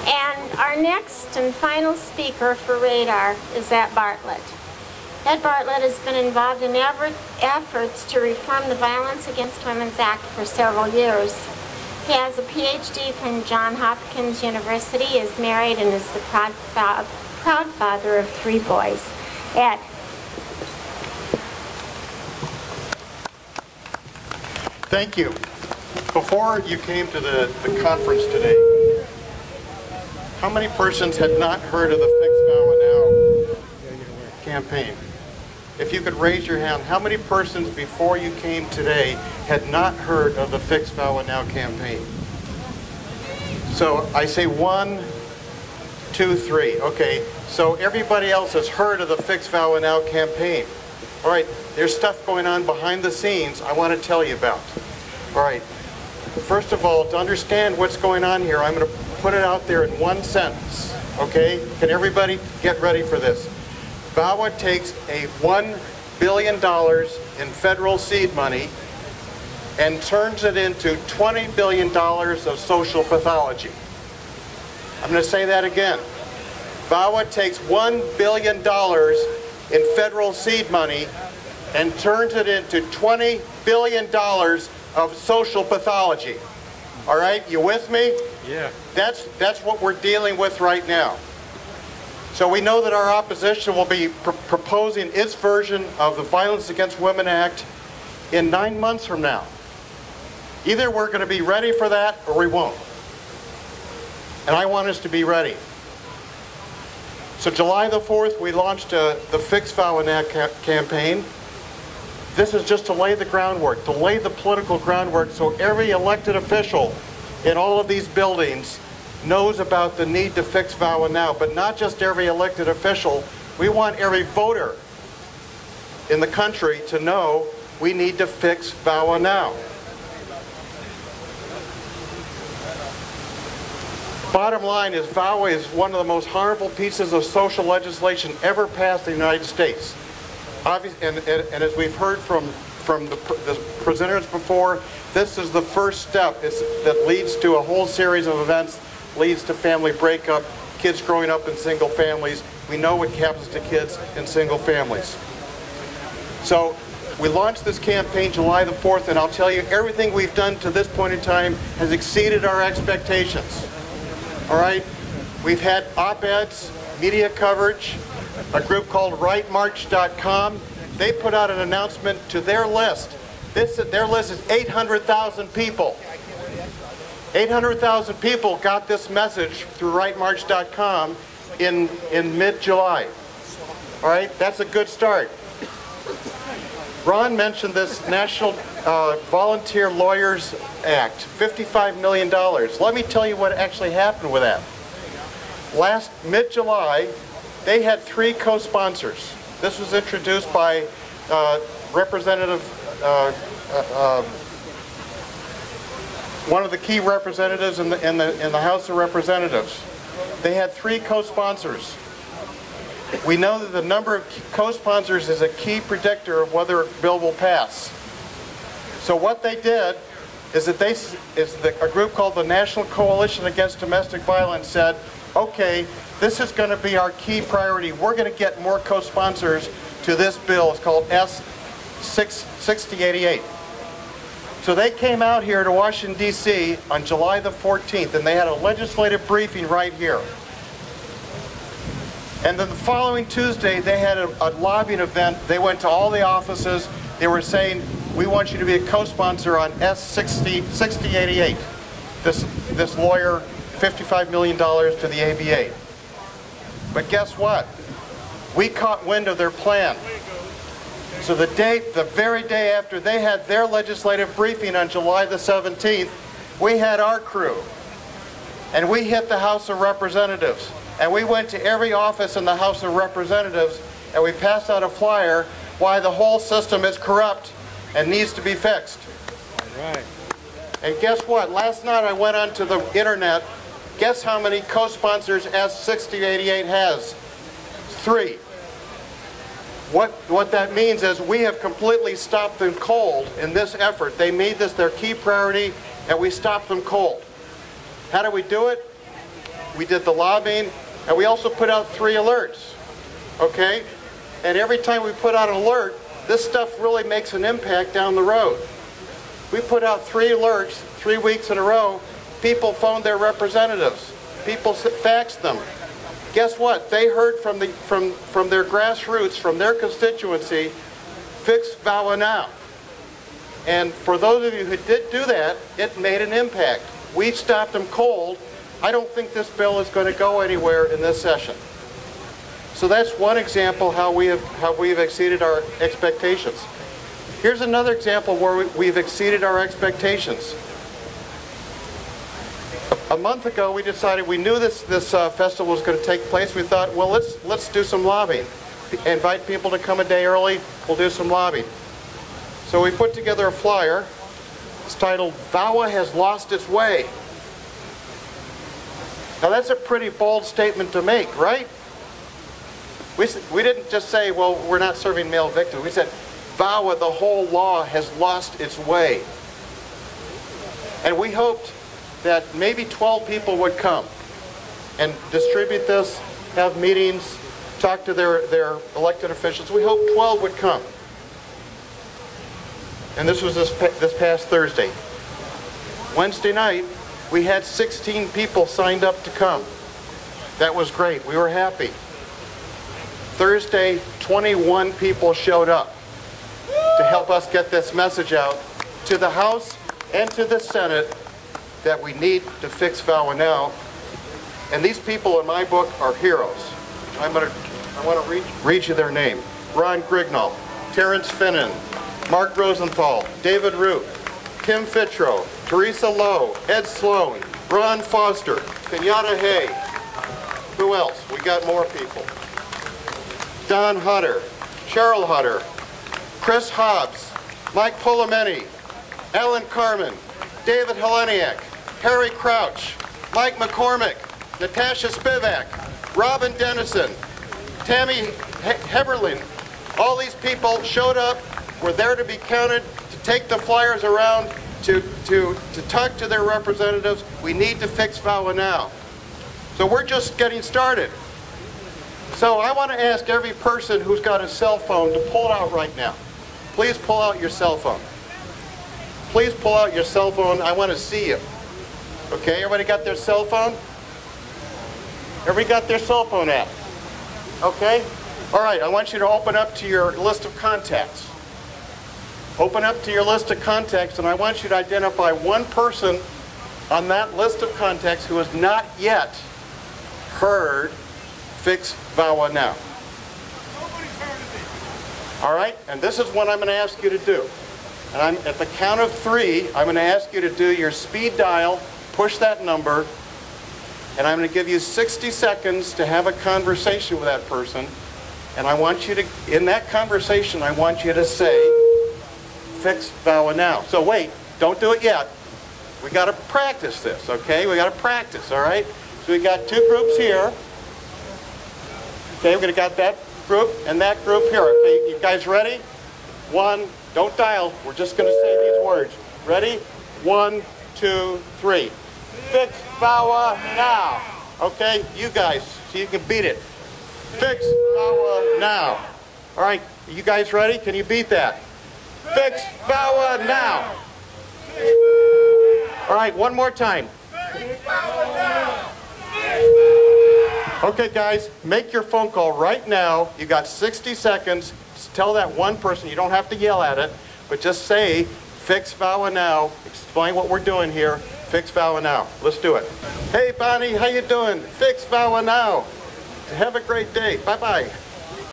And our next and final speaker for Radar is Ed Bartlett. Ed Bartlett has been involved in efforts to reform the Violence Against Women's Act for several years. He has a PhD from Johns Hopkins University, is married, and is the proud father of 3 boys. Ed. Thank you. Before you came to the conference today, how many persons had not heard of the Fix Vow Now campaign? If you could raise your hand, how many persons before you came today had not heard of the Fix Vow Now campaign? So I say 1, 2, 3. Okay, so everybody else has heard of the Fix Vow Now campaign. All right, there's stuff going on behind the scenes I want to tell you about. All right, first of all, to understand what's going on here, I'm going to put it out there in one sentence. Okay, can everybody get ready for this? VAWA takes a $1 billion in federal seed money and turns it into $20 billion of social pathology. I'm going to say that again. VAWA takes $1 billion in federal seed money and turns it into $20 billion of social pathology. All right, you with me? Yeah. That's what we're dealing with right now. So we know that our opposition will be proposing its version of the Violence Against Women Act in 9 months from now. Either we're going to be ready for that or we won't. And I want us to be ready. So July the 4th, we launched the Fix Vow Now campaign. This is just to lay the groundwork, to lay the political groundwork so every elected official in all of these buildings knows about the need to fix VAWA now, but not just every elected official. We want every voter in the country to know we need to fix VAWA now. Bottom line is VAWA is one of the most harmful pieces of social legislation ever passed in the United States. And as we've heard from the presenters before, this is the first step that leads to a whole series of events, leads to family breakup, kids growing up in single families. We know what happens to kids in single families. So we launched this campaign July the 4th, and I'll tell you, everything we've done to this point in time has exceeded our expectations. All right? We've had op-eds, media coverage, a group called rightmarch.com. They put out an announcement to their list. Their list is 800,000 people. 800,000 people got this message through rightmarch.com in mid-July. All right, that's a good start. Ron mentioned this National Volunteer Lawyers Act, $55 million. Let me tell you what actually happened with that. Last mid-July, they had 3 co-sponsors. This was introduced by Representative one of the key representatives in the House of Representatives. They had 3 co-sponsors. We know that the number of co-sponsors is a key predictor of whether a bill will pass. So what they did is that a group called the National Coalition Against Domestic Violence said, okay, this is going to be our key priority. We're going to get more co-sponsors to this bill. It's called S-6088. So they came out here to Washington, D.C. on July the 14th, and they had a legislative briefing right here. And then the following Tuesday, they had a lobbying event. They went to all the offices. They were saying, we want you to be a co-sponsor on S-6088, this lawyer, $55 million to the ABA. But guess what? We caught wind of their plan. So the very day after they had their legislative briefing on July the 17th, we had our crew. And we hit the House of Representatives. And we went to every office in the House of Representatives, and we passed out a flyer why the whole system is corrupt and needs to be fixed. Right. And guess what? Last night I went onto the internet. Guess how many co-sponsors S-6088 has? 3. What that means is we have completely stopped them cold in this effort. They made this their key priority, and we stopped them cold. How do we do it? we did the lobbying, and we also put out 3 alerts, okay? And every time we put out an alert, this stuff really makes an impact down the road. We put out 3 alerts 3 weeks in a row. People phoned their representatives. People faxed them. Guess what? They heard from their grassroots, from their constituency, fix VAWA now. And for those of you who did do that, it made an impact. We stopped them cold. I don't think this bill is going to go anywhere in this session. So that's one example how we've exceeded our expectations. Here's another example where we've exceeded our expectations. A month ago, we decided, we knew this festival was going to take place. We thought, well, let's do some lobbying. Invite people to come a day early. We'll do some lobbying. So we put together a flyer. It's titled, "VAWA has lost its way." Now that's a pretty bold statement to make, right? We didn't just say, well, we're not serving male victims. We said, VAWA, the whole law, has lost its way. And we hoped that maybe 12 people would come and distribute this, have meetings, talk to their elected officials. We hoped 12 would come. And this was this past Thursday. Wednesday night, we had 16 people signed up to come. That was great. We were happy. Thursday, 21 people showed up to help us get this message out to the House and to the Senate that we need to fix VAWA now. And these people in my book are heroes. I want to read you their name. Ron Grignall, Terrence Finnan, Mark Rosenthal, David Root, Kim Fitro, Teresa Lowe, Ed Sloan, Ron Foster, Kenyatta Hay. Who else? We got more people. Don Hutter, Cheryl Hutter, Chris Hobbs, Mike Pulameni, Alan Carmen, David Heleniak, Harry Crouch, Mike McCormick, Natasha Spivak, Robin Dennison, Tammy Heberlin. All these people showed up, were there to be counted, to take the flyers around, to talk to their representatives. We need to fix VAWA now. So we're just getting started. So I want to ask every person who's got a cell phone to pull it out right now. Please pull out your cell phone. Please pull out your cell phone. I want to see you. Okay, everybody got their cell phone? Everybody got their cell phone app? Okay? All right, I want you to open up to your list of contacts. Open up to your list of contacts, and I want you to identify one person on that list of contacts who has not yet heard Fix VAWA Now. All right, and this is what I'm going to ask you to do. And at the count of 3, I'm going to ask you to do your speed dial, push that number, and I'm going to give you 60 seconds to have a conversation with that person. And I want you to, in that conversation, I want you to say, Fix VAWA Now. So wait, don't do it yet. We got to practice this, okay? We got to practice, all right? So we got 2 groups here. Okay, we're going to got that group and that group here. Okay, you guys ready? 1, don't dial. We're just going to say these words. Ready? 1, 2, 3. Fix VAWA Now. Okay, you guys, so you can beat it. Fix VAWA Now. All right, you guys ready? Can you beat that? Fix VAWA Now. All right, one more time. Okay, guys, make your phone call right now. You got 60 seconds. Just tell that one person. You don't have to yell at it, but just say, Fix VAWA Now. Explain what we're doing here. Fix VAWA Now. Let's do it. Hey, Bonnie, how you doing? Fix VAWA Now. Have a great day. Bye-bye.